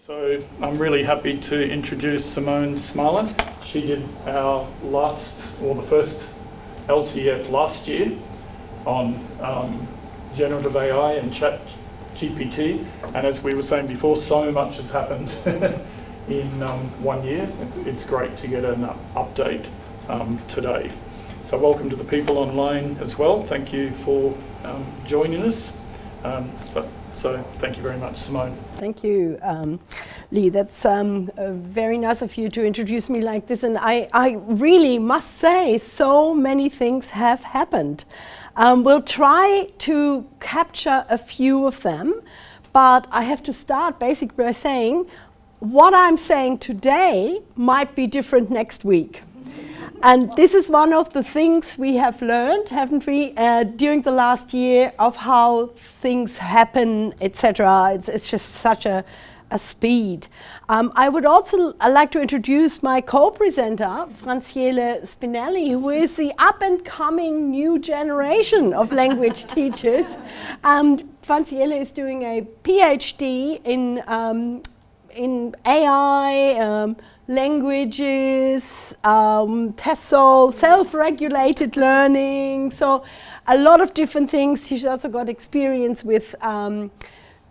So I'm really happy to introduce Simone Smala. She did our the first LTF last year on generative AI and chat GPT. And as we were saying before, so much has happened in 1 year. It's great to get an update today. So welcome to the people online as well. Thank you for joining us. So thank you very much, Simone. Thank you, Lee. That's very nice of you to introduce me like this. And I really must say, so many things have happened. We'll try to capture a few of them, but I have to start basically by saying what I'm saying today might be different next week. And this is one of the things we have learned, haven't we, during the last year, of how things happen, etc. It's just such a speed. I would also like to introduce my co-presenter, Franciele Spinelli, who is the up-and-coming new generation of language teachers. Franciele is doing a PhD in AI, languages, TEQSA, self-regulated learning, so a lot of different things. She's also got experience with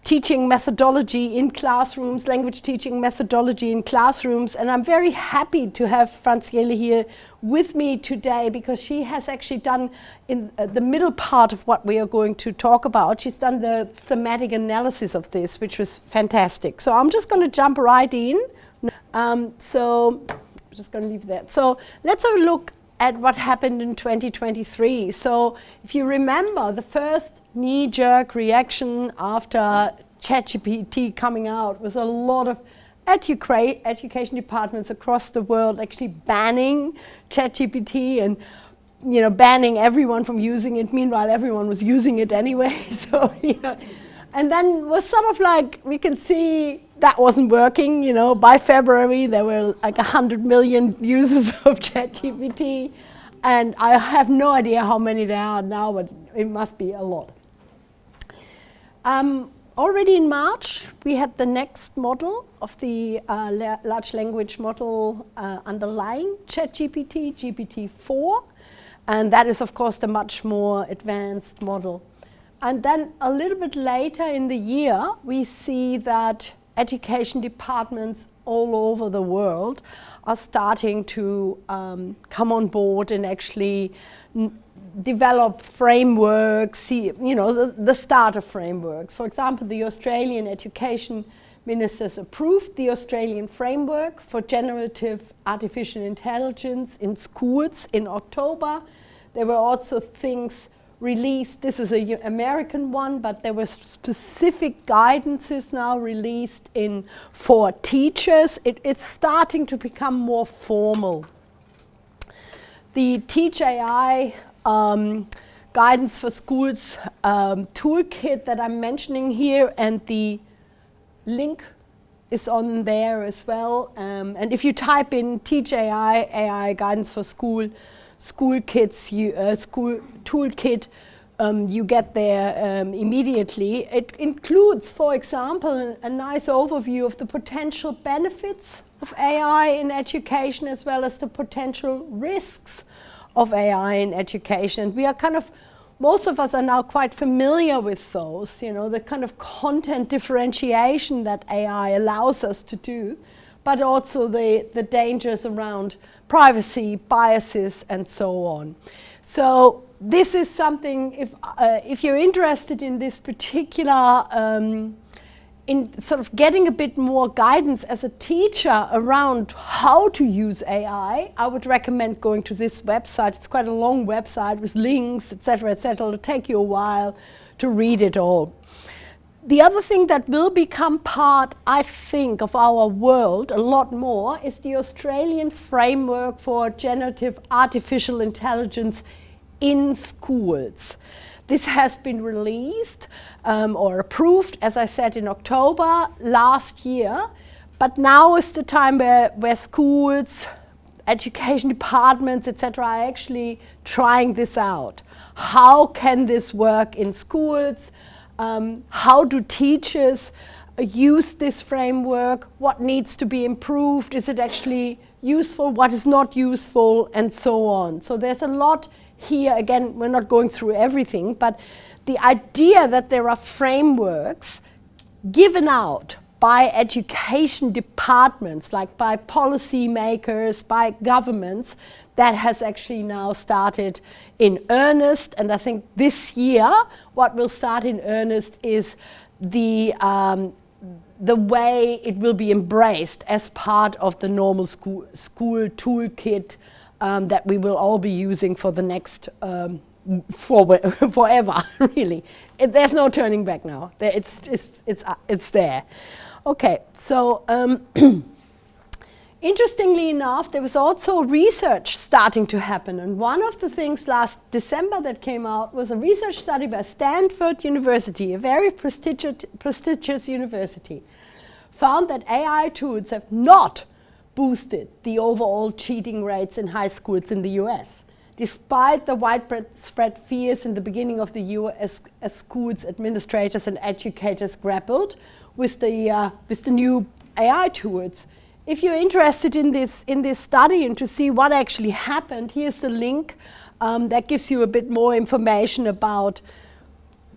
teaching methodology in classrooms, language teaching methodology in classrooms, and I'm very happy to have Franciele here with me today because she has actually done, in the middle part of what we are going to talk about, she's done the thematic analysis of this, which was fantastic. So I'm just going to jump right in. So I'm just going to leave that. So let's have a look at what happened in 2023. So if you remember, the first knee-jerk reaction after ChatGPT coming out was a lot of education departments across the world actually banning ChatGPT and banning everyone from using it. Meanwhile, everyone was using it anyway. So and then was sort of like, we can see that wasn't working. By February there were like 100 million users of ChatGPT, and I have no idea how many there are now, but it must be a lot. Already in March, we had the next model of the large language model underlying ChatGPT, GPT-4, and that is of course the much more advanced model. And then a little bit later in the year, we see that education departments all over the world are starting to come on board and actually develop frameworks, the start of frameworks. For example, the Australian education ministers approved the Australian framework for generative artificial intelligence in schools in October. There were also things released, this is an American one, but there were specific guidances now released for teachers. It's starting to become more formal. The Teach AI guidance for schools toolkit that I'm mentioning here, and the link is on there as well. And if you type in Teach AI guidance for school kids, school toolkit, you get there immediately. It includes, for example, a nice overview of the potential benefits of AI in education, as well as the potential risks of AI in education. And we are most of us are now quite familiar with those, the kind of content differentiation that AI allows us to do, but also the dangers around privacy, biases, and so on. So this is something, if you're interested in this particular, in sort of getting a bit more guidance as a teacher around how to use AI, I would recommend going to this website. It's quite a long website with links, etc., etc. It'll take you a while to read it all. The other thing that will become part, I think, of our world a lot more is the Australian framework for generative artificial intelligence in schools. This has been released or approved, as I said, in October last year, but now is the time where schools, education departments, etc., are actually trying this out. How can this work in schools? How do teachers use this framework, what needs to be improved, is it actually useful, what is not useful, and so on. So there's a lot here. Again, we're not going through everything, but the idea that there are frameworks given out by education departments, like by policy makers, by governments, that has actually now started in earnest. And I think this year, what will start in earnest is the way it will be embraced as part of the normal school toolkit that we will all be using for the next forever, really. There's no turning back now. It's there. Okay, so interestingly enough, there was also research starting to happen. And one of the things last December that came out was a research study by Stanford University, a very prestigious university, found that AI tools have not boosted the overall cheating rates in high schools in the US, despite the widespread fears in the beginning of the year as schools, administrators, and educators grappled with the new AI tools. If you're interested in this study and to see what actually happened, here's the link that gives you a bit more information about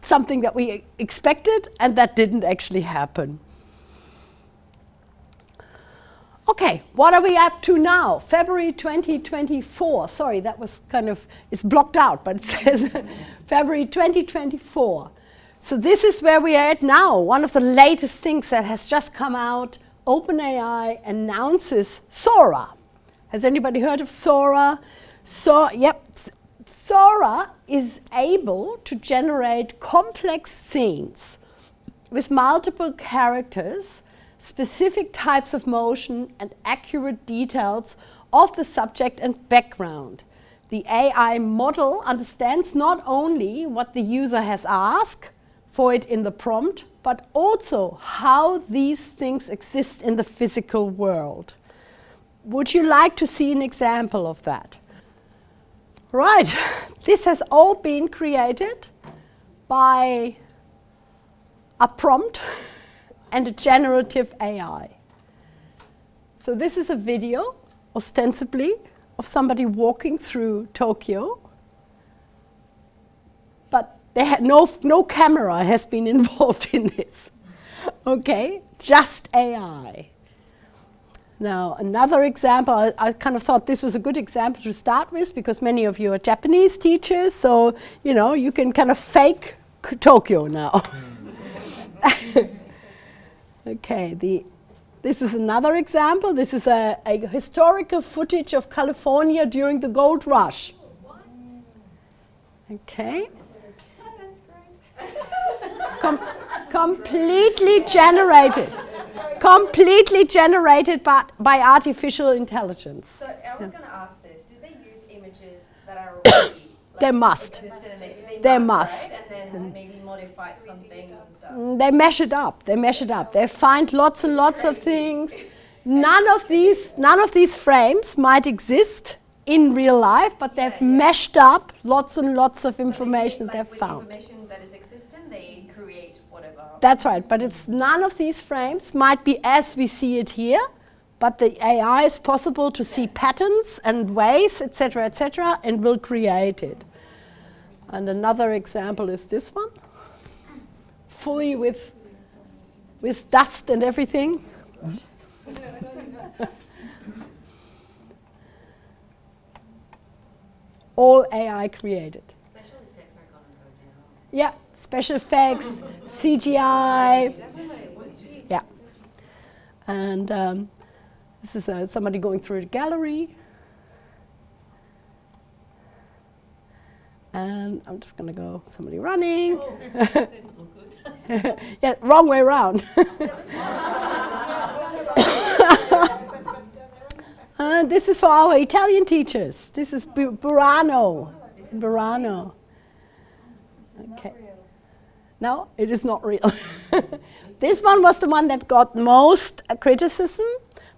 something that we expected and that didn't actually happen. Okay, what are we up to now? February 2024. Sorry, that was it's blocked out, but it says February 2024. So this is where we are at now. One of the latest things that has just come out, OpenAI announces Sora. Has anybody heard of Sora? Yep. Sora is able to generate complex scenes with multiple characters, specific types of motion, and accurate details of the subject and background. The AI model understands not only what the user has asked for it in the prompt, but also how these things exist in the physical world. Would you like to see an example of that? Right, this has all been created by a prompt and a generative AI. So this is a video, ostensibly, of somebody walking through Tokyo, but no camera has been involved in this. Okay, just AI. Now, another example, I kind of thought this was a good example to start with because many of you are Japanese teachers, so you can kind of fake Tokyo now. Okay, this is another example. This is a historical footage of California during the gold rush. What? Okay. That's great. Completely generated by artificial intelligence. So I was going to ask this. Do they use images that are already They must. existed and They must. right? And then maybe modify some things and stuff? They mesh it up. They find lots and lots of things. None of these frames might exist in real life, but they've meshed up lots and lots of information they've found. Information that is existent, they create whatever. That's right, but it's none of these frames might be as we see it here, but the AI is possible to see patterns and ways, etc., and will create it. And another example is this one, fully with dust and everything. All AI created. Special effects are going to go down. Yeah, special effects, CGI. Yeah. And this is somebody going through the gallery. And I'm just going to go, somebody running. Yeah, wrong way around. This is for our Italian teachers. This is Burano. Burano. Okay. No, it is not real. This one was the one that got most criticism,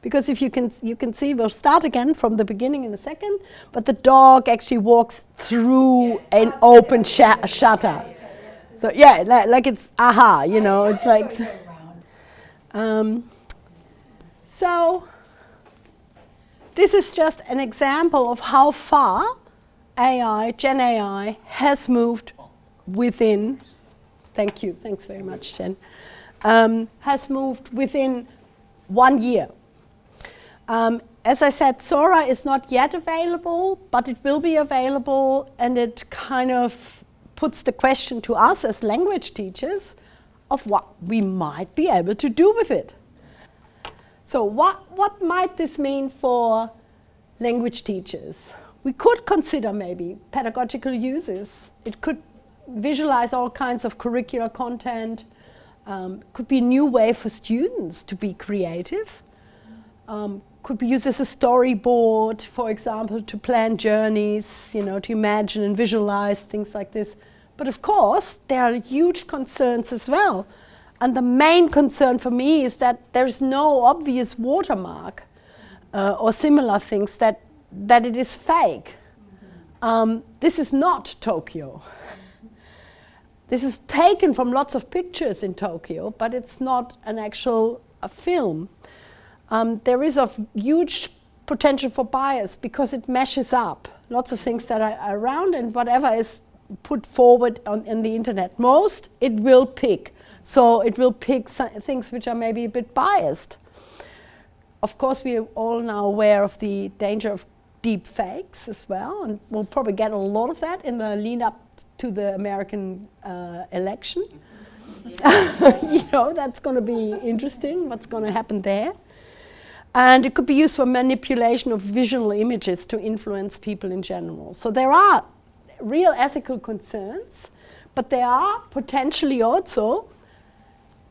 because if you can see, we'll start again from the beginning in a second, but the dog actually walks through an open shutter. So yeah, like it's aha, it's like. So this is just an example of how far AI, Gen AI, has moved within, thank you, thanks very much, Jen, has moved within 1 year. As I said, Sora is not yet available, but it will be available, and it kind of puts the question to us as language teachers of what we might be able to do with it. So what might this mean for language teachers? We could consider maybe pedagogical uses. It could visualize all kinds of curricular content. Could be a new way for students to be creative. Could be used as a storyboard, for example, to plan journeys, you know, to imagine and visualize things like this. But of course, there are huge concerns as well. And the main concern for me is that there's no obvious watermark or similar things that it is fake. This is not Tokyo. This is taken from lots of pictures in Tokyo, but it's not an actual film. There is of huge potential for bias because it meshes up lots of things that are around, and whatever is put forward in the internet most, it will pick. So it will pick things which are maybe a bit biased. Of course, we are all now aware of the danger of deep fakes as well, and we'll probably get a lot of that in the lead up to the American election. You know, that's going to be interesting, what's going to happen there. And it could be used for manipulation of visual images to influence people in general. So there are real ethical concerns, but there are potentially also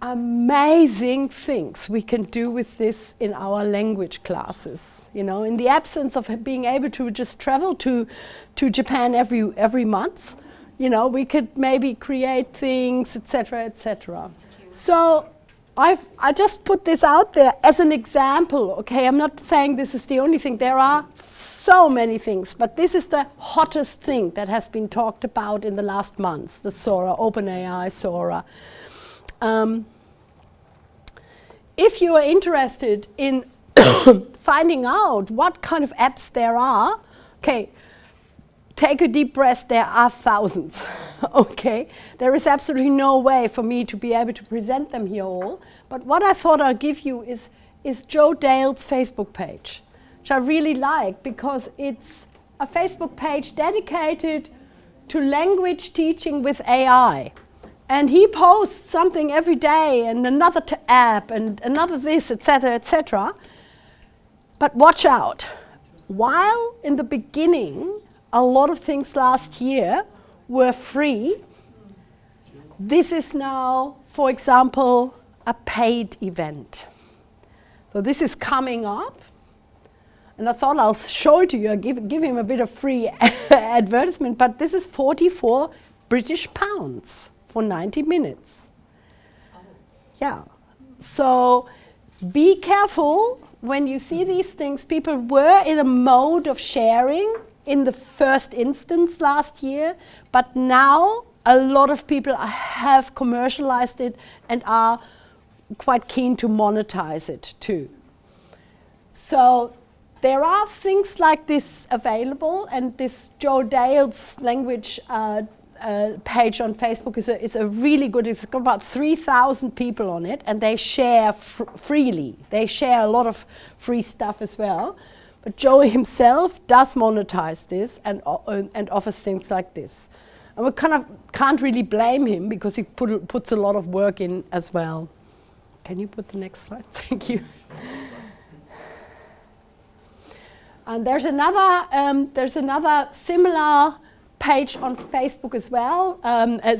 amazing things we can do with this in our language classes. You know, in the absence of being able to just travel to Japan every month, you know, we could maybe create things, etc., etc. So I just put this out there as an example, okay? I'm not saying this is the only thing. There are so many things, but this is the hottest thing that has been talked about in the last months, the Sora, OpenAI Sora. If you are interested in finding out what kind of apps there are, okay, take a deep breath, there are thousands, okay? There is absolutely no way for me to be able to present them here all, but what I thought I'll give you is Joe Dale's Facebook page, which I really like because it's a Facebook page dedicated to language teaching with AI. And he posts something every day and another app and another this, etc., etc. But watch out. While in the beginning, a lot of things last year were free, this is now, for example, a paid event. So this is coming up. And I thought I'll show it to you, give him a bit of free advertisement, but this is 44 British pounds. For 90 minutes. Oh. Yeah. So be careful when you see these things. People were in a mode of sharing in the first instance last year, but now a lot of people have commercialized it and are quite keen to monetize it too. So there are things like this available, and this Joe Dale's language page on Facebook is a really good, it's got about 3,000 people on it, and they share freely. They share a lot of free stuff as well. But Joe himself does monetize this and offers things like this. And we kind of can't really blame him because he puts a lot of work in as well. Can you put the next slide? Thank you. And there's another similar page on Facebook as well. A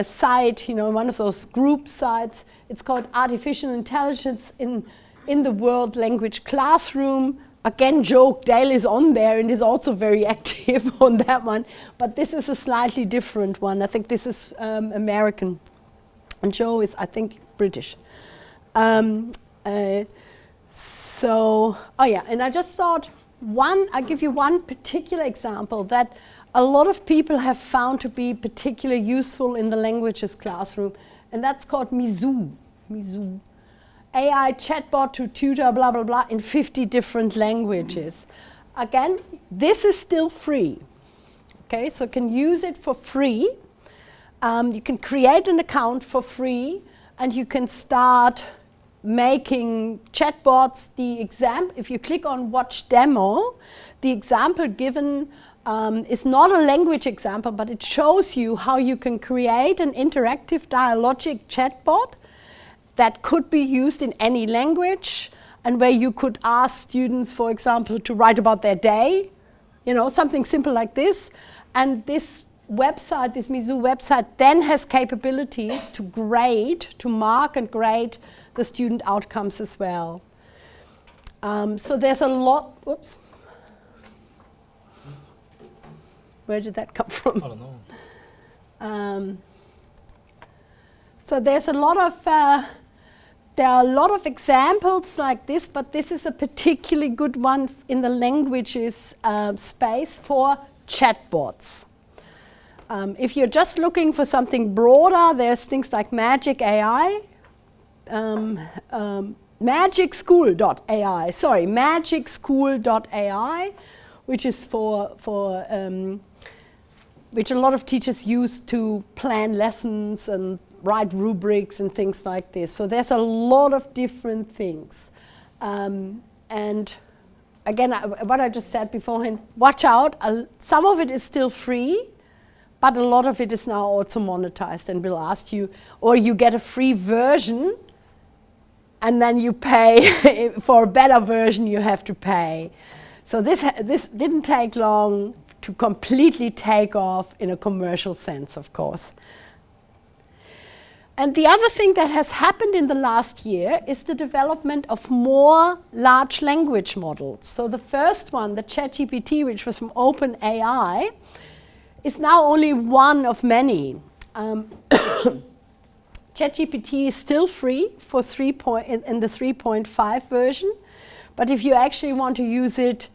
site, you know, one of those group sites. It's called Artificial Intelligence in the World Language Classroom. Again, Joe Dale is on there and is also very active on that one. But this is a slightly different one. I think this is American. And Joe is, I think, British. And I just thought I'll give you one particular example that a lot of people have found to be particularly useful in the languages classroom, and that's called Mizu. Mizu. AI chatbot to tutor, blah, blah, blah, in 50 different languages. Again, this is still free. Okay, so you can use it for free. You can create an account for free, and you can start making chatbots. If you click on Watch Demo, the example given is not a language example, but it shows you how you can create an interactive dialogic chatbot that could be used in any language, and where you could ask students, for example, to write about their day, something simple like this. And this website, this Mizu website, then has capabilities to mark and grade the student outcomes as well. So there's a lot, whoops. Where did that come from? I don't know. So there's a lot of, there are a lot of examples like this, but this is a particularly good one in the languages space for chatbots. If you're just looking for something broader, there's things like Magic AI, magicschool.ai, which is which a lot of teachers use to plan lessons and write rubrics and things like this. So there's a lot of different things. And again, what I just said beforehand, watch out. Some of it is still free, but a lot of it is now also monetized and will ask you, or you get a free version, and then you pay for a better version. You have to pay. So this didn't take long to completely take off in a commercial sense, of course. And the other thing that has happened in the last year is the development of more large language models. So the first one, the ChatGPT, which was from OpenAI, is now only one of many. ChatGPT is still free for in the 3.5 version, but if you actually want to use it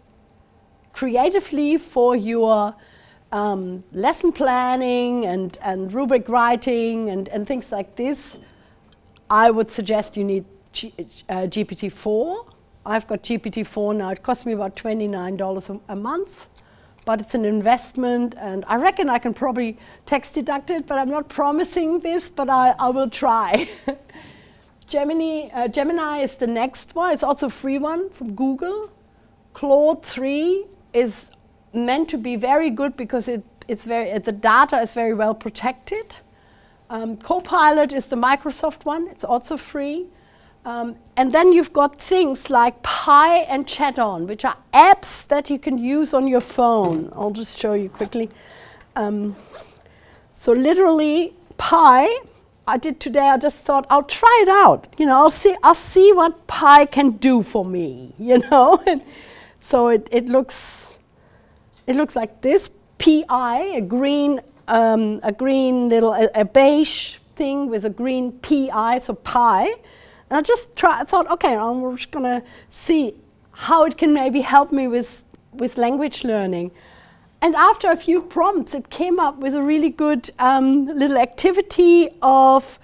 creatively for your lesson planning and rubric writing and things like this, I would suggest you need GPT-4. I've got GPT-4 now. It costs me about $29 a month, but it's an investment, and I reckon I can probably tax deduct it, but I'm not promising this, but I will try. Gemini is the next one. It's also a free one from Google. Claude 3 is meant to be very good because the data is very well protected. Copilot is the Microsoft one. It's also free. And then you've got things like Pi and Chat-On, which are apps that you can use on your phone. I'll just show you quickly. So literally, Pi, I did today. I just thought I'll try it out. I'll see what Pi can do for me. And so it looks like this. PI, a green little a beige thing with a green PI, so Pi. And I thought, okay, I'm just gonna see how it can maybe help me with language learning. And after a few prompts, it came up with a really good little activity of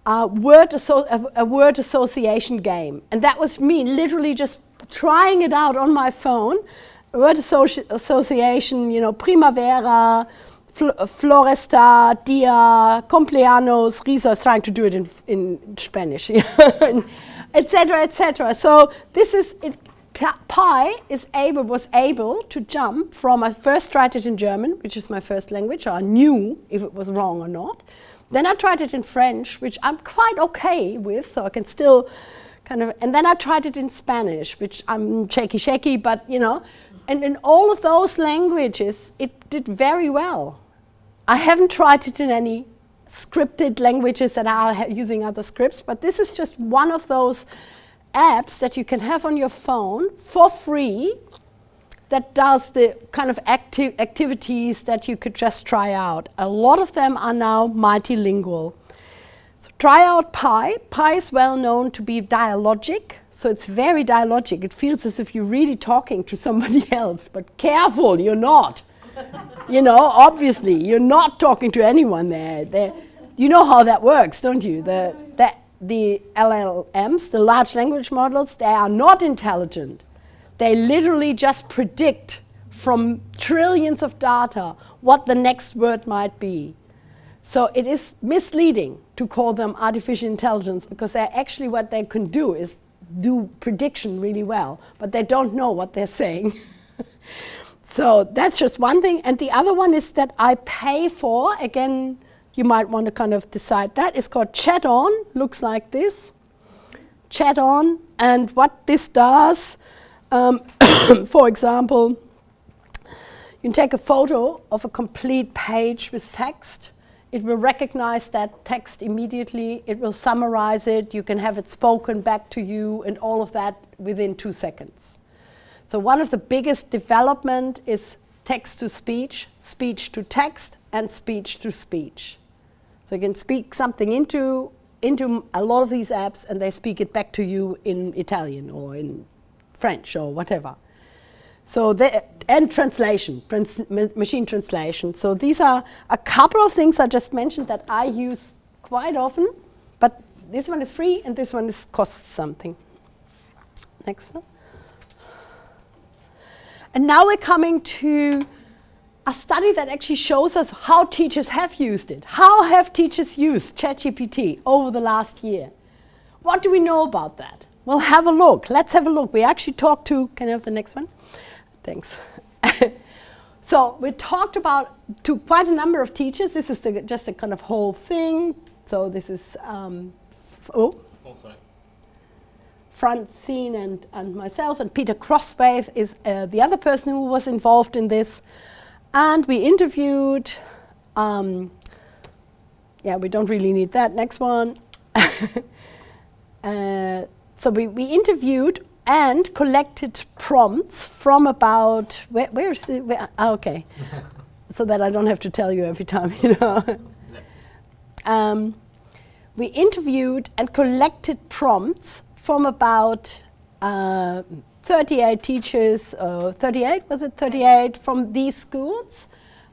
a word association game. And that was me literally just trying it out on my phone. Word association, primavera, floresta, dia, cumpleaños, Risa is trying to do it in Spanish, etc., etc. So this is it. Pi was able to jump from, I first tried it in German, which is my first language, so I knew if it was wrong or not. Then I tried it in French, which I'm quite okay with, so I can still and then I tried it in Spanish, which I'm shaky, but and in all of those languages, it did very well. I haven't tried it in any scripted languages that are using other scripts, but this is just one of those apps that you can have on your phone for free that does the kind of activities that you could just try out. A lot of them are now multilingual. So try out Pi. Pi is well known to be dialogic. So it's very dialogic. It feels as if you're really talking to somebody else, but careful, you're not. Obviously, you're not talking to anyone there. You know how that works, don't you? The the LLMs, the large language models, they are not intelligent. They literally just predict from trillions of data what the next word might be. So it is misleading to call them artificial intelligence, because they actually, what they can do is do prediction really well, but they don't know what they're saying. So that's just one thing. And the other one is that I pay for, again, you might want to kind of decide that. It's called Chat On, looks like this. Chat On, and what this does, for example, you can take a photo of a complete page with text. It will recognize that text immediately. It will summarize it. You can have it spoken back to you, and all of that within 2 seconds. So one of the biggest development is text to speech, speech to text, and speech to speech. So you can speak something into a lot of these apps, and they speak it back to you in Italian or in French or whatever. So and translation, machine translation. So these are a couple of things I just mentioned that I use quite often, but this one is free and this one costs something. Next one. And now we're coming to a study that actually shows us how teachers have used it. How have teachers used ChatGPT over the last year? What do we know about that? Well, have a look. Let's have a look. We actually talked to, can I have the next one? Thanks. So we talked to quite a number of teachers. This is just a kind of whole thing. So this is, Francine and myself, and Peter Crosswaith is the other person who was involved in this. And we interviewed, we don't really need that. Next one. So we interviewed and collected prompts from about, where is it? Okay. So that I don't have to tell you every time, you know. We interviewed and collected prompts from about 38 teachers, 38, was it 38, from these schools.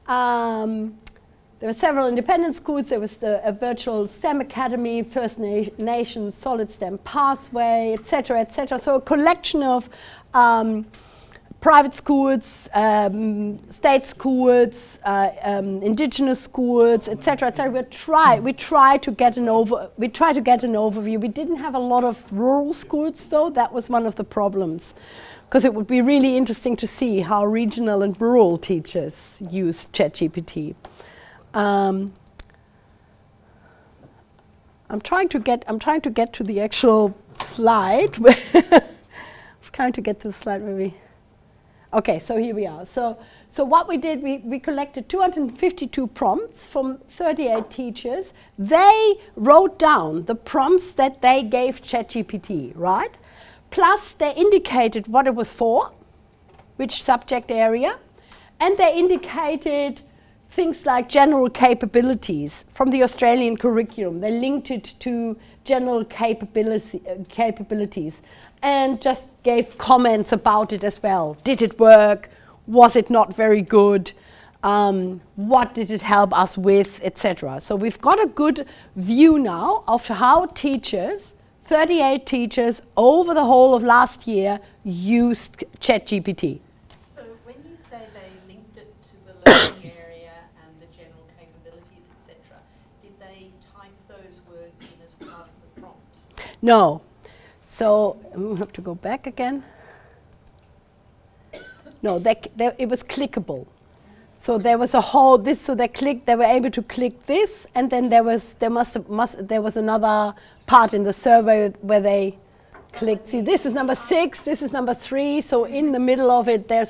There were several independent schools. There was a virtual STEM academy, First Nations, Solid STEM Pathway, etc., etc. So a collection of private schools, state schools, indigenous schools, etc., etc. We try to get an overview. We didn't have a lot of rural schools, though. That was one of the problems, because it would be really interesting to see how regional and rural teachers use ChatGPT. I'm trying to get to the actual slide. I'm trying to get to the slide maybe. Okay, so here we are. So what we did, we collected 252 prompts from 38 teachers. They wrote down the prompts that they gave ChatGPT, right? Plus they indicated what it was for, which subject area, and they indicated things like general capabilities from the Australian curriculum. They linked it to general capabilities and just gave comments about it as well. Did it work? Was it not very good? What did it help us with, etc. So we've got a good view now of how teachers, 38 teachers over the whole of last year, used ChatGPT. So when you say they linked it to the learning area and the general capabilities, etc., did they type those words in as part of the prompt? No. So we have to go back again. No, it was clickable. So there was a whole this. So they were able to click this, and then there was another part in the survey where they clicked. See, this is number 6. This is number 3. So in the middle of it, they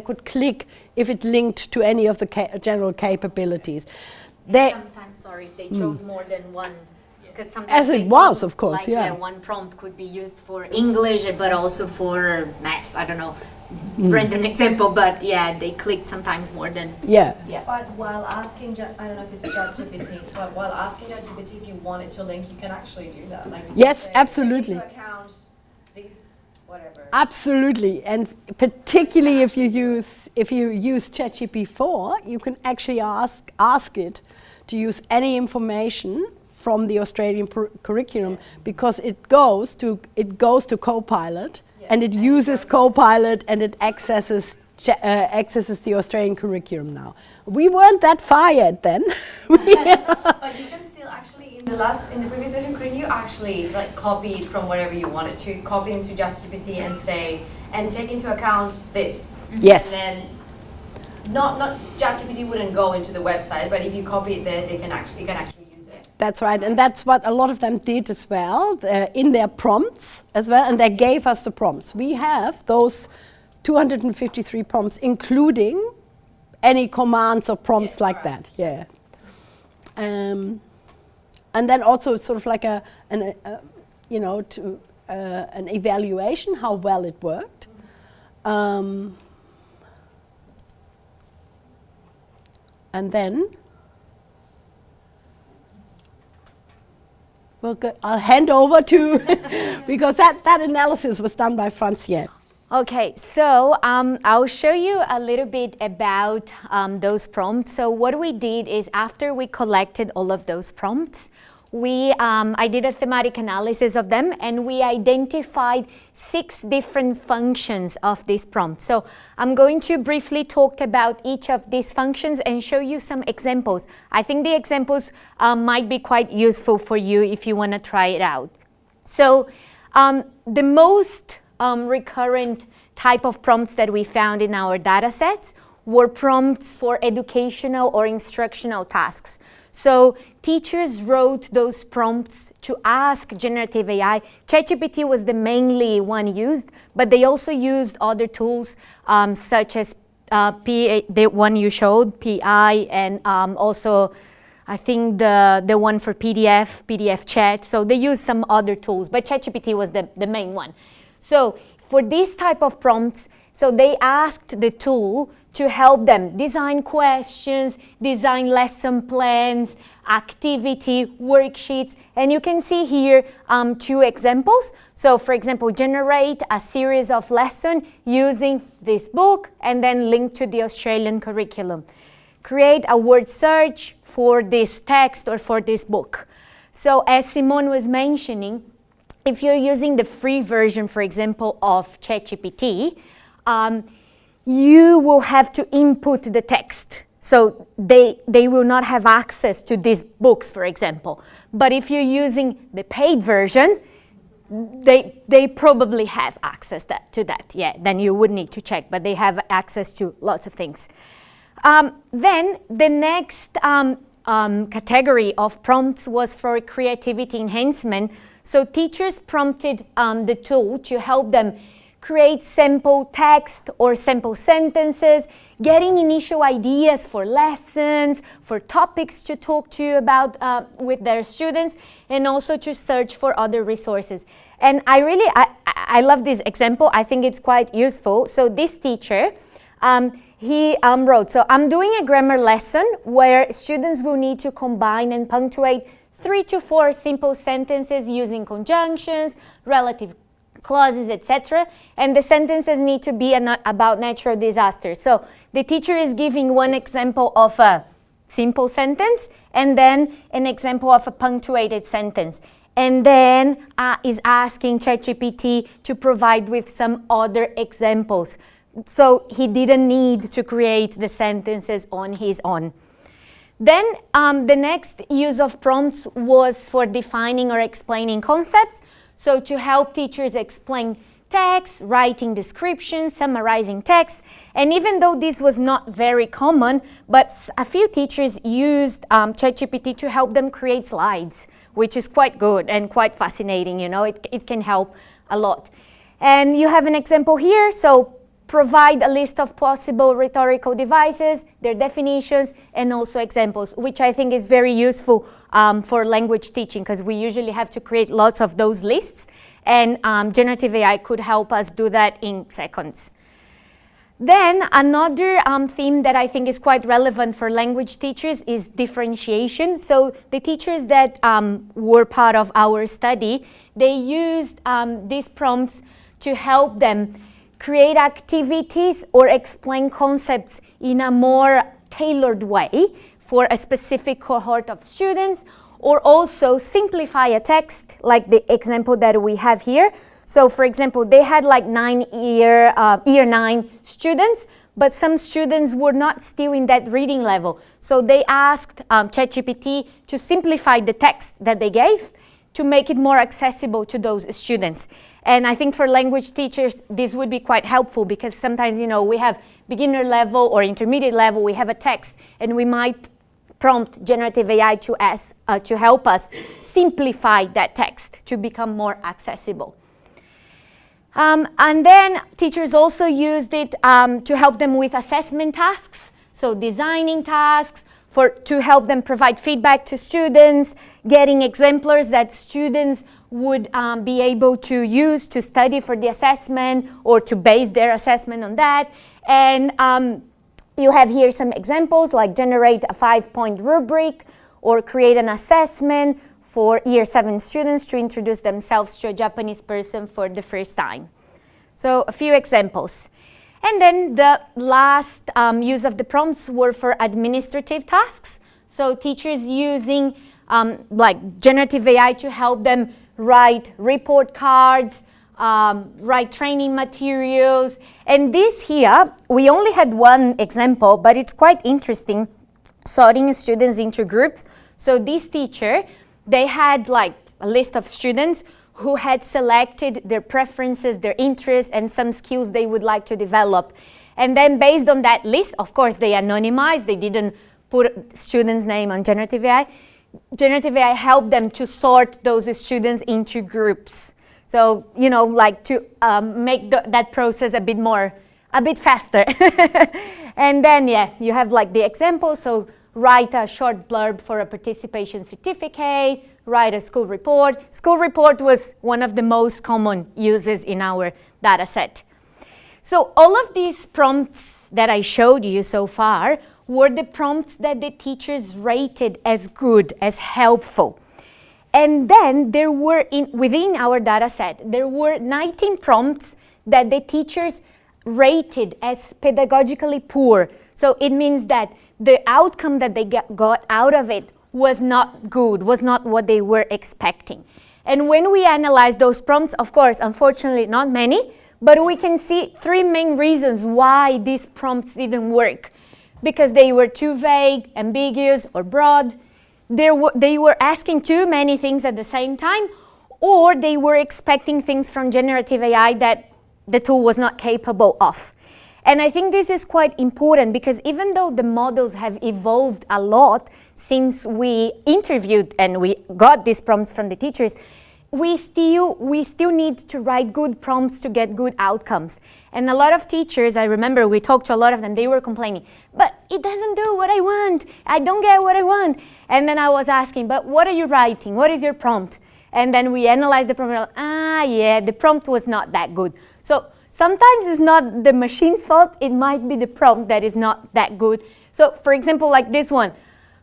could click if it linked to any of the general capabilities. Sometimes, they chose more than one. Because sometimes as it was, of course, one prompt could be used for English, but also for maths. I don't know, random example, but they clicked sometimes more than. Yeah. But while asking, I don't know if it's ChatGPT, but while asking ChatGPT if you want it to link, you can actually do that. Like yes, absolutely. Take into account these whatever. Absolutely, and particularly if you use ChatGPT 4, you can actually ask it to use any information from the Australian curriculum because it goes to Copilot, and it uses Copilot, and it accesses the Australian curriculum now. We weren't that far yet then. But you can still actually, in the previous version, couldn't you actually like copy it from wherever you wanted to, copy into JustGPT and say, and take into account this? Yes. And then not JustGPT wouldn't go into the website, but if you copy it there, you can actually use it. That's right, and that's what a lot of them did as well, in their prompts as well, and they gave us the prompts. We have those 253 prompts, including any commands or prompts like that. Yeah. And then also sort of like an evaluation how well it worked. And then I'll hand over to because that analysis was done by Franciette. Okay, so I'll show you a little bit about those prompts. So what we did is after we collected all of those prompts, I did a thematic analysis of them, and we identified 6 different functions of this prompt. So I'm going to briefly talk about each of these functions and show you some examples. I think the examples might be quite useful for you if you want to try it out. So the most recurrent type of prompts that we found in our data sets were prompts for educational or instructional tasks. So teachers wrote those prompts to ask generative AI. ChatGPT was the mainly one used, but they also used other tools such as the one you showed, PI, and also I think the one for PDF chat. So they used some other tools, but ChatGPT was the main one. So for this type of prompts, so they asked the tool to help them design questions, design lesson plans, activity, worksheets, and you can see here 2 examples. So for example, generate a series of lessons using this book and then link to the Australian curriculum. Create a word search for this text or for this book. So as Simone was mentioning, if you're using the free version, for example, of ChatGPT, you will have to input the text. So they will not have access to these books, for example. But if you're using the paid version, they probably have access to that. Yeah, then you would need to check, but they have access to lots of things. Then the next category of prompts was for creativity enhancement. So teachers prompted the tool to help them create sample text or sample sentences, getting initial ideas for lessons, for topics to talk to you about with their students, and also to search for other resources. And I love this example. I think it's quite useful. So this teacher, he wrote, so I'm doing a grammar lesson where students will need to combine and punctuate 3 to 4 simple sentences using conjunctions, relative clauses, etc. And the sentences need to be about natural disasters. So the teacher is giving one example of a simple sentence and then an example of a punctuated sentence. And then is asking ChatGPT to provide with some other examples. So he didn't need to create the sentences on his own. Then the next use of prompts was for defining or explaining concepts. So to help teachers explain text, writing descriptions, summarizing text. And even though this was not very common, but a few teachers used ChatGPT to help them create slides, which is quite good and quite fascinating. You know, it can help a lot. And you have an example here. So provide a list of possible rhetorical devices, their definitions, and also examples, which I think is very useful for language teaching, because we usually have to create lots of those lists, and generative AI could help us do that in seconds. Then another theme that I think is quite relevant for language teachers is differentiation. So the teachers that were part of our study, they used these prompts to help them create activities or explain concepts in a more tailored way for a specific cohort of students, or also simplify a text, like the example that we have here. So for example, they had like year 9 students, but some students were not still in that reading level. So they asked ChatGPT to simplify the text that they gave to make it more accessible to those students. And I think for language teachers, this would be quite helpful because sometimes, you know, we have beginner level or intermediate level, we have a text, and we might prompt generative AI to help us simplify that text to become more accessible. And then teachers also used it to help them with assessment tasks, so designing tasks, to help them provide feedback to students, getting exemplars that students would be able to use to study for the assessment or to base their assessment on that. And you have here some examples like generate a 5-point rubric or create an assessment for year 7 students to introduce themselves to a Japanese person for the first time. So a few examples. And then the last use of the prompts were for administrative tasks. So teachers using like generative AI to help them write report cards, write training materials. And this here, we only had one example, but it's quite interesting, sorting students into groups. So this teacher, they had like a list of students who had selected their preferences, their interests, and some skills they would like to develop. And then based on that list, of course, they anonymized, they didn't put students' name on generative AI. Generative AI helped them to sort those students into groups. So, you know, like to make that process a bit faster. And then, yeah, you have like the example. So write a short blurb for a participation certificate, write a school report. School report was one of the most common uses in our data set. So all of these prompts that I showed you so far were the prompts that the teachers rated as good, as helpful. And then there were, within our data set, there were 19 prompts that the teachers rated as pedagogically poor. So it means that the outcome that they got out of it was not good, was not what they were expecting. And when we analyze those prompts, of course, unfortunately not many, but we can see 3 main reasons why these prompts didn't work. Because they were too vague, ambiguous, or broad. They were asking too many things at the same time, or they were expecting things from generative AI that the tool was not capable of. And I think this is quite important because even though the models have evolved a lot since we interviewed and we got these prompts from the teachers, we still need to write good prompts to get good outcomes. And a lot of teachers, I remember we talked to a lot of them, they were complaining, but it doesn't do what I want. I don't get what I want. And then I was asking, but what are you writing? What is your prompt? And then we analyzed the prompt. Yeah, the prompt was not that good. So sometimes it's not the machine's fault. It might be the prompt that is not that good. So for example, like this one,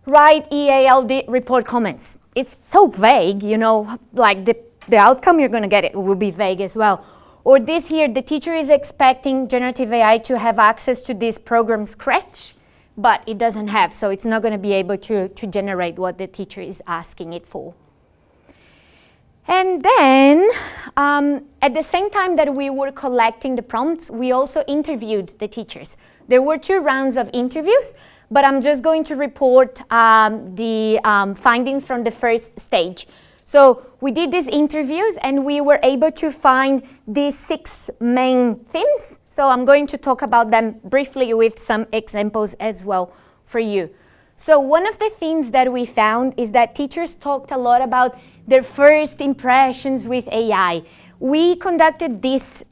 write EALD report comments. It's so vague, you know, like the outcome you're going to get it will be vague as well. Or this here, the teacher is expecting generative AI to have access to this program Scratch, but it doesn't have, so it's not going to be able to generate what the teacher is asking it for. And then, at the same time that we were collecting the prompts, we also interviewed the teachers. There were 2 rounds of interviews, but I'm just going to report the findings from the first stage. So we did these interviews and we were able to find these 6 main themes. So I'm going to talk about them briefly with some examples as well for you. So one of the themes that we found is that teachers talked a lot about their first impressions with AI. We conducted these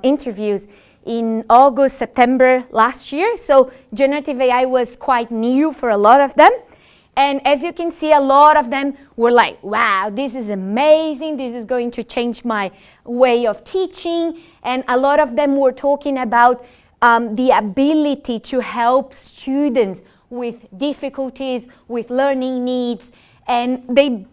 interviews in August, September last year. So generative AI was quite new for a lot of them. And as you can see, a lot of them were like, wow, this is amazing. This is going to change my way of teaching. And a lot of them were talking about the ability to help students with difficulties, with learning needs. And they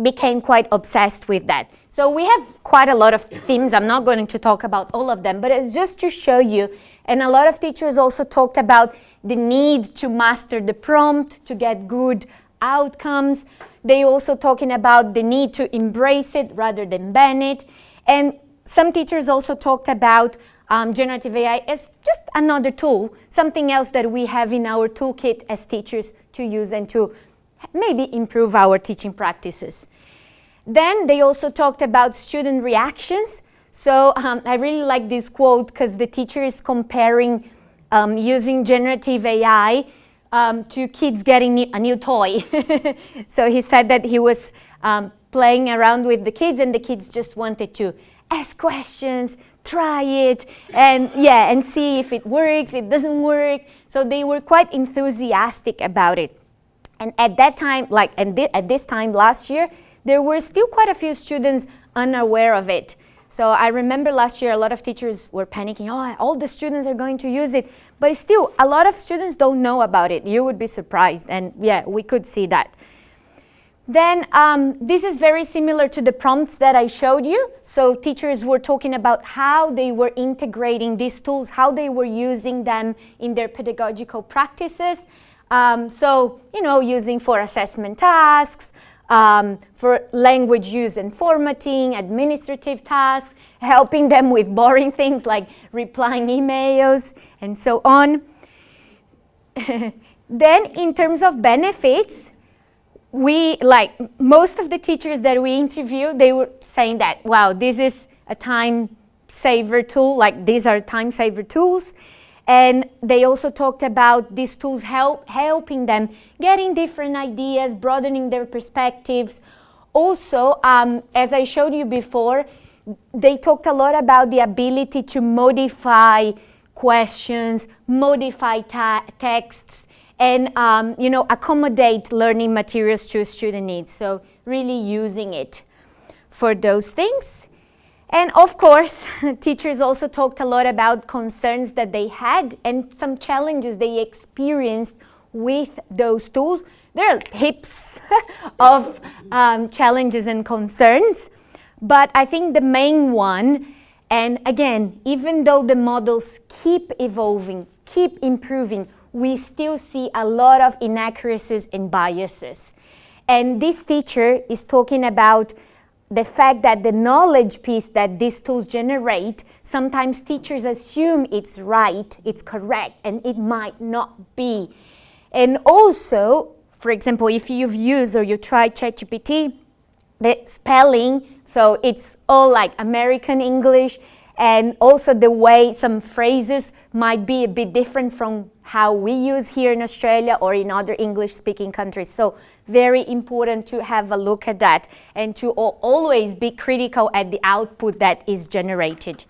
became quite obsessed with that. So we have quite a lot of themes. I'm not going to talk about all of them, but it's just to show you. And a lot of teachers also talked about the need to master the prompt to get good outcomes. They also talking about the need to embrace it rather than ban it. And some teachers also talked about generative AI as just another tool, something else that we have in our toolkit as teachers to use and to maybe improve our teaching practices. Then they also talked about student reactions. So I really like this quote because the teacher is comparing using generative AI to kids getting a new toy. So he said that he was playing around with the kids and the kids just wanted to ask questions, try it, and see if it works, it doesn't work. So they were quite enthusiastic about it. And at that time, at this time last year, there were still quite a few students unaware of it. So I remember last year a lot of teachers were panicking, oh, all the students are going to use it. But still, a lot of students don't know about it. You would be surprised. And yeah, we could see that. Then this is very similar to the prompts that I showed you. So teachers were talking about how they were integrating these tools, how they were using them in their pedagogical practices. So, using for assessment tasks, for language use and formatting, administrative tasks, helping them with boring things like replying emails, and so on. Then in terms of benefits, most of the teachers that we interviewed, they were saying that, wow, this is a time saver tool, these are time saver tools. And they also talked about these tools helping them getting different ideas, broadening their perspectives. Also, as I showed you before, they talked a lot about the ability to modify questions, modify texts, and accommodate learning materials to student needs. So really using it for those things. And of course, teachers also talked a lot about concerns that they had and some challenges they experienced with those tools. There are heaps of challenges and concerns, but I think the main one, and again, even though the models keep evolving, keep improving, we still see a lot of inaccuracies and biases. And this teacher is talking about the fact that the knowledge piece that these tools generate, sometimes teachers assume it's right, it's correct, and it might not be. And also, for example, if you've used or you tried ChatGPT, the spelling, so it's all like American English, and also the way some phrases might be a bit different from how we use here in Australia or in other English-speaking countries. So very important to have a look at that and to always be critical at the output that is generated.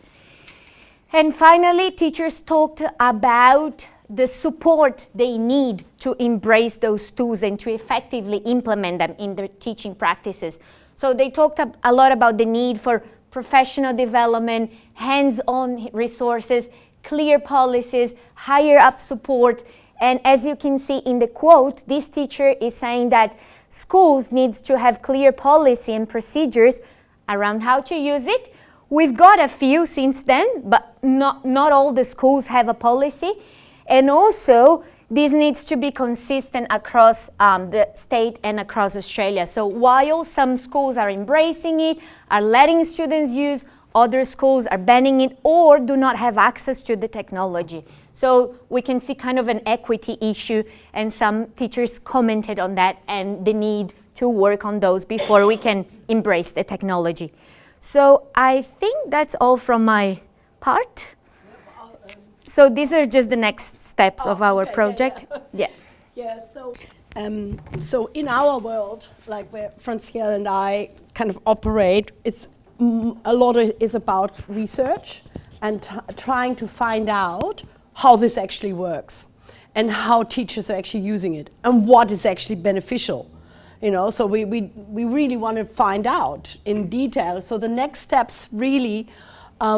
And finally, teachers talked about the support they need to embrace those tools and to effectively implement them in their teaching practices. So they talked a lot about the need for professional development, hands-on resources, clear policies, higher up support. And as you can see in the quote, this teacher is saying that schools need to have clear policy and procedures around how to use it. We've got a few since then, but not all the schools have a policy. And also, this needs to be consistent across the state and across Australia. So while some schools are embracing it, are letting students use, other schools are banning it or do not have access to the technology. So we can see kind of an equity issue, and some teachers commented on that and the need to work on those before we can embrace the technology. So I think that's all from my part. So these are just the next steps of our project. Yeah, so in our world, like where Francielle and I kind of operate, it's a lot is about research and trying to find out how this actually works and how teachers are actually using it and what is actually beneficial. So we really want to find out in detail. So the next steps really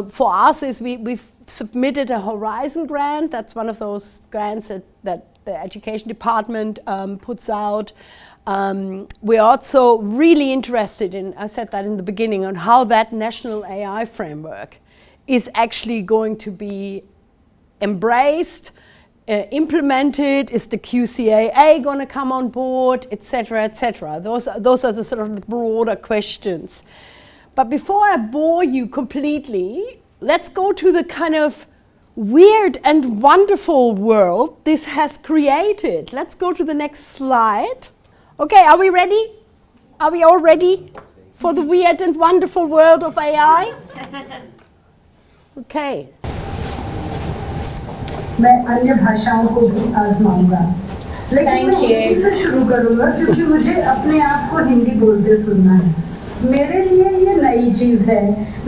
for us is we've submitted a Horizon grant. That's one of those grants that the education department puts out. We're also really interested in, I said that in the beginning, on how that national AI framework is actually going to be embraced implemented? Is the QCAA going to come on board, etc., etc.? Those are the sort of broader questions. But before I bore you completely, let's go to the kind of weird and wonderful world this has created. Let's go to the next slide. Okay, are we ready? Are we all ready for the weird and wonderful world of AI? Okay. मैं अन्य भाषाओं को भी आजमाऊंगा, लेकिन मैं हिंदी से शुरू करूंगा क्योंकि मुझे अपने आप को हिंदी बोलते सुनना है। मेरे लिए ये नई चीज है।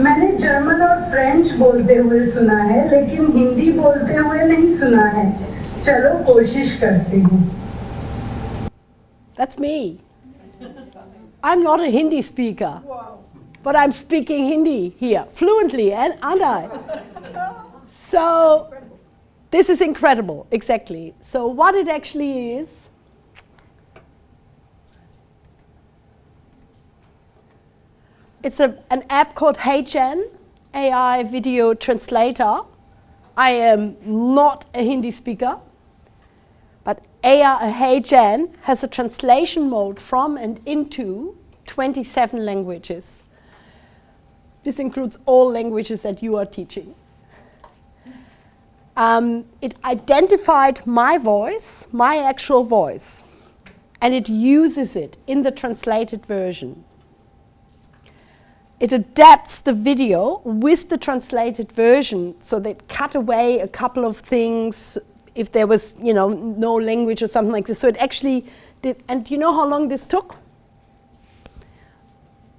मैंने जर्मन और फ्रेंच बोलते हुए सुना है, लेकिन हिंदी बोलते हुए नहीं सुना है। चलो कोशिश करती हूँ। That's me. I'm not a Hindi speaker, but I'm speaking Hindi here fluently, aren't I? So this is incredible, exactly. So what it actually is, it's an app called HeyGen, AI Video Translator. I am not a Hindi speaker, but AI HeyGen has a translation mode from and into 27 languages. This includes all languages that you are teaching. It identified my voice, my actual voice, and it uses it in the translated version. It adapts the video with the translated version, so they cut away a couple of things if there was, no language or something like this. So it actually did, and do you know how long this took?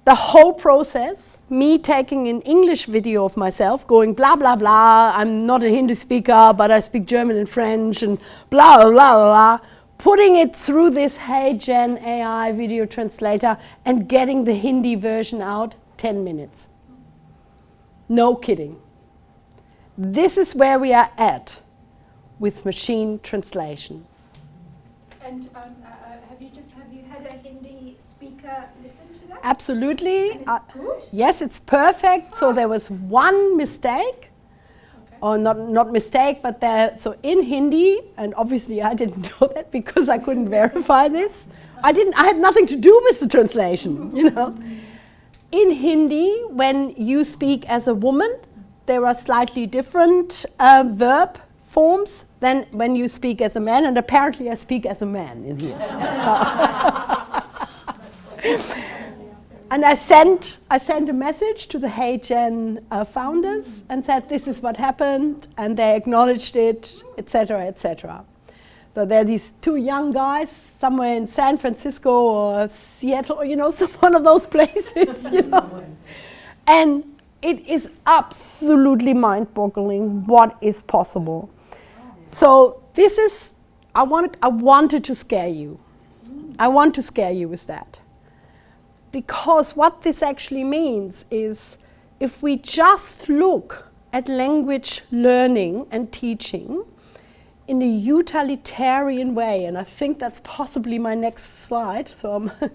The whole process, me taking an English video of myself, going blah, blah, blah, I'm not a Hindi speaker, but I speak German and French, and blah, blah, blah, blah, putting it through this HeyGen AI video translator and getting the Hindi version out, 10 minutes. No kidding. This is where we are at with machine translation. And have you had a Hindi speaker listen to that? Absolutely. And it's good? Yes, it's perfect. So there was one mistake, or not mistake, but so in Hindi, and obviously I didn't know that because I couldn't verify this. I had nothing to do with the translation, In Hindi, when you speak as a woman, there are slightly different verb forms than when you speak as a man, and apparently I speak as a man in here. And I sent a message to the HeyGen founders and said, this is what happened, and they acknowledged it, etc., etc. So there are these two young guys somewhere in San Francisco or Seattle, or one of those places, And it is absolutely mind-boggling what is possible. So this is, I wanted to scare you. I want to scare you with that. Because what this actually means is, if we just look at language learning and teaching in a utilitarian way, and I think that's possibly my next slide, so I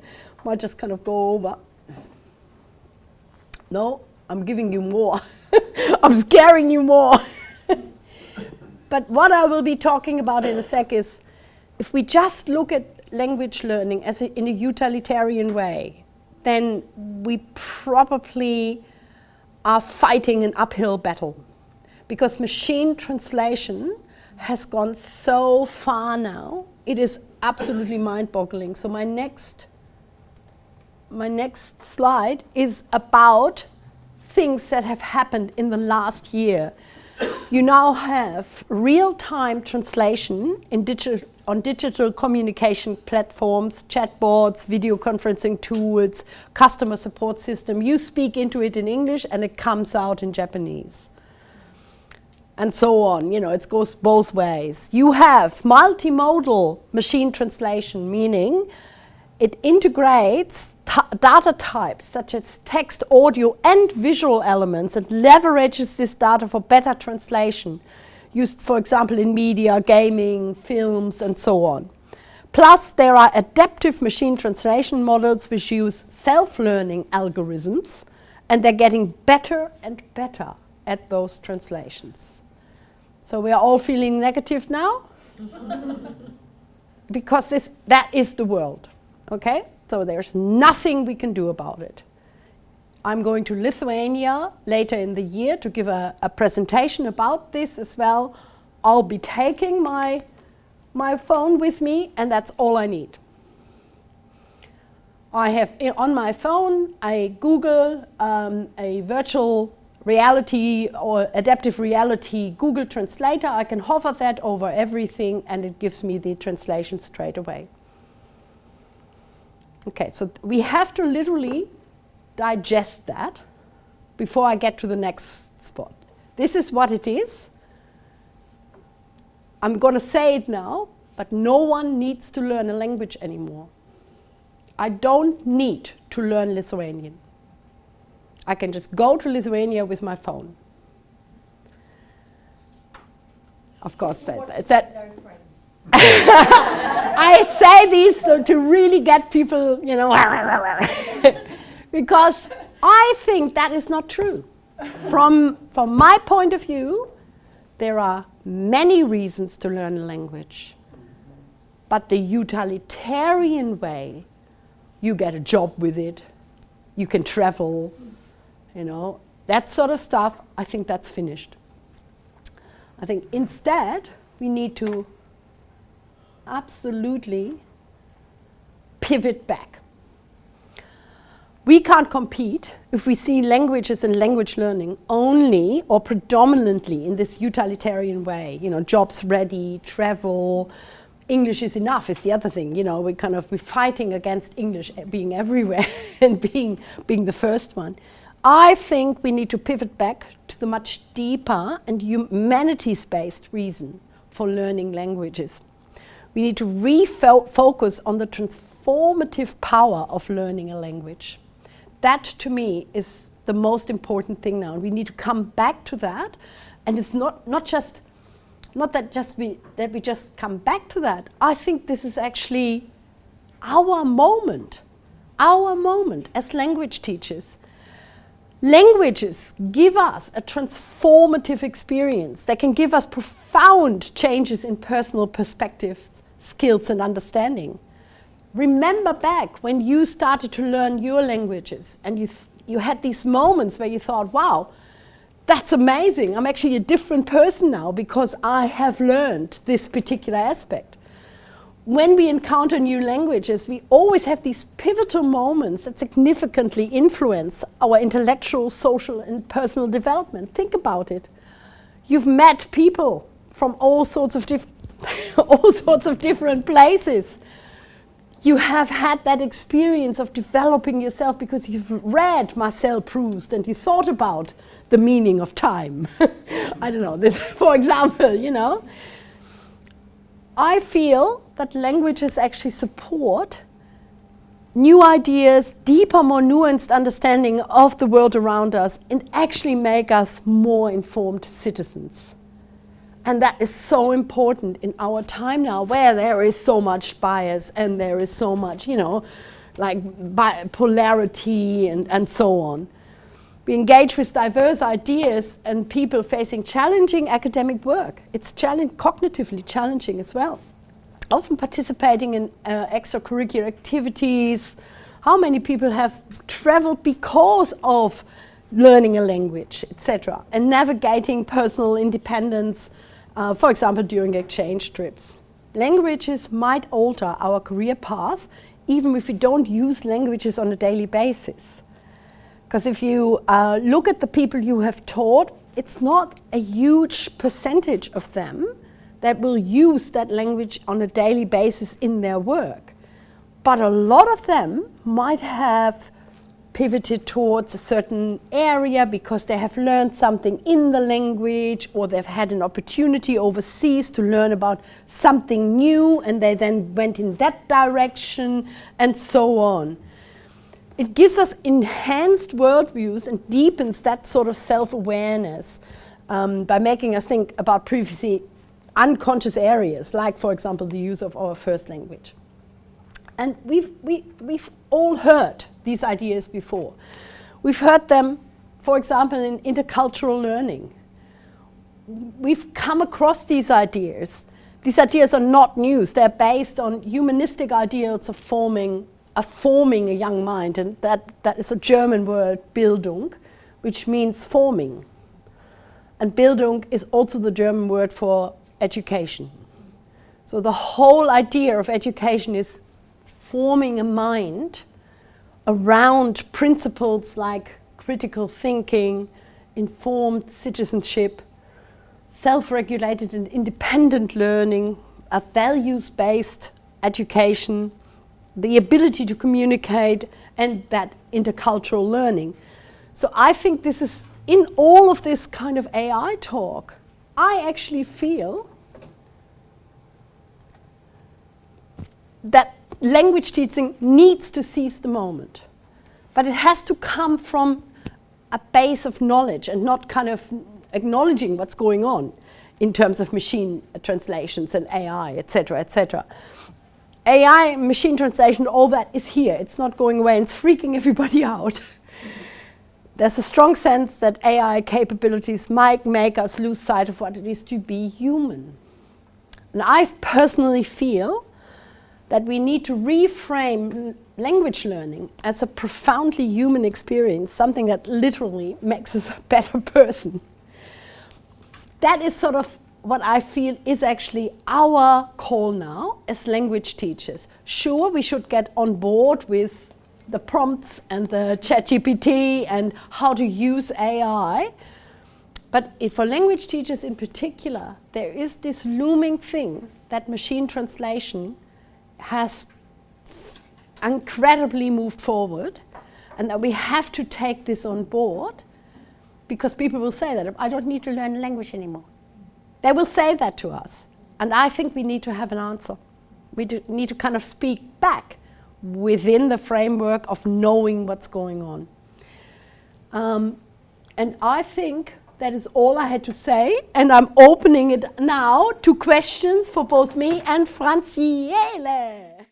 might just kind of go over. No, I'm giving you more. I'm scaring you more. But what I will be talking about in a sec is, if we just look at language learning in a utilitarian way, then we probably are fighting an uphill battle. Because machine translation has gone so far now, it is absolutely mind-boggling. So my next slide is about things that have happened in the last year. You now have real-time translation on digital communication platforms, chatbots, video conferencing tools, customer support system. You speak into it in English and it comes out in Japanese. And so on, it goes both ways. You have multimodal machine translation, meaning it integrates data types such as text, audio, and visual elements, and leverages this data for better translation, used, for example, in media, gaming, films, and so on. Plus, there are adaptive machine translation models which use self-learning algorithms, and they're getting better and better at those translations. So we are all feeling negative now? Because that is the world, okay? So there's nothing we can do about it. I'm going to Lithuania later in the year to give a presentation about this as well. I'll be taking my phone with me, and that's all I need. I have on my phone, I Google a virtual reality or adaptive reality Google Translator. I can hover that over everything, and it gives me the translation straight away. Okay, so we have to literally digest that before I get to the next spot. This is what it is. I'm going to say it now, but no one needs to learn a language anymore. I don't need to learn Lithuanian. I can just go to Lithuania with my phone. Of course, that I say these to really get people, you know, because I think that is not true. From my point of view, there are many reasons to learn a language, but the utilitarian way, you get a job with it, you can travel, you know, that sort of stuff, I think that's finished. I think instead, we need to absolutely pivot back. We can't compete if we see languages and language learning only or predominantly in this utilitarian way. You know, jobs ready, travel, English is enough is the other thing. You know, we're fighting against English being everywhere and being the first one. I think we need to pivot back to the much deeper and humanities-based reason for learning languages. We need to refocus on the transformative power of learning a language. That, to me, is the most important thing now. We need to come back to that, and it's not that we just come back to that. I think this is actually our moment as language teachers. Languages give us a transformative experience. They can give us profound changes in personal perspectives, skills, and understanding. Remember back when you started to learn your languages and you had these moments where you thought, wow, that's amazing. I'm actually a different person now because I have learned this particular aspect. When we encounter new languages, we always have these pivotal moments that significantly influence our intellectual, social, and personal development. Think about it. You've met people from all sorts of different places. You have had that experience of developing yourself because you've read Marcel Proust and you thought about the meaning of time. I don't know, this, for example, you know. I feel that languages actually support new ideas, deeper, more nuanced understanding of the world around us, and actually make us more informed citizens. And that is so important in our time now, where there is so much bias and there is so much, you know, like polarity and so on. We engage with diverse ideas and people facing challenging academic work. It's cognitively challenging as well. Often participating in extracurricular activities. How many people have traveled because of learning a language, etc. And navigating personal independence, for example, during exchange trips. Languages might alter our career path, even if we don't use languages on a daily basis. Because if you look at the people you have taught, it's not a huge percentage of them that will use that language on a daily basis in their work. But a lot of them might have pivoted towards a certain area because they have learned something in the language, or they've had an opportunity overseas to learn about something new and they then went in that direction, and so on. It gives us enhanced worldviews and deepens that sort of self-awareness by making us think about previously unconscious areas, like, for example, the use of our first language. And we've all heard these ideas before. We've heard them, for example, in intercultural learning. We've come across these ideas these ideas are not new. They're based on humanistic ideals of forming a young mind, and that is a German word, Bildung, which means forming. And Bildung is also the German word for education. So the whole idea of education is forming a mind around principles like critical thinking, informed citizenship, self-regulated and independent learning, a values-based education, the ability to communicate, and that intercultural learning. So I think this is, in all of this kind of AI talk, I actually feel that language teaching needs to seize the moment. But it has to come from a base of knowledge and not kind of acknowledging what's going on in terms of machine translations and AI, etc., etc. AI, machine translation, all that is here. It's not going away, and it's freaking everybody out. There's a strong sense that AI capabilities might make us lose sight of what it is to be human. And I personally feel that we need to reframe language learning as a profoundly human experience, something that literally makes us a better person. That is sort of what I feel is actually our call now as language teachers. Sure, we should get on board with the prompts and the ChatGPT and how to use AI. But for language teachers in particular, there is this looming thing that machine translation has incredibly moved forward, and that we have to take this on board, because people will say that I don't need to learn language anymore. They will say that to us, and I think we need to have an answer. We need to kind of speak back within the framework of knowing what's going on. And I think that is all I had to say, and I'm opening it now to questions for both me and Franciele.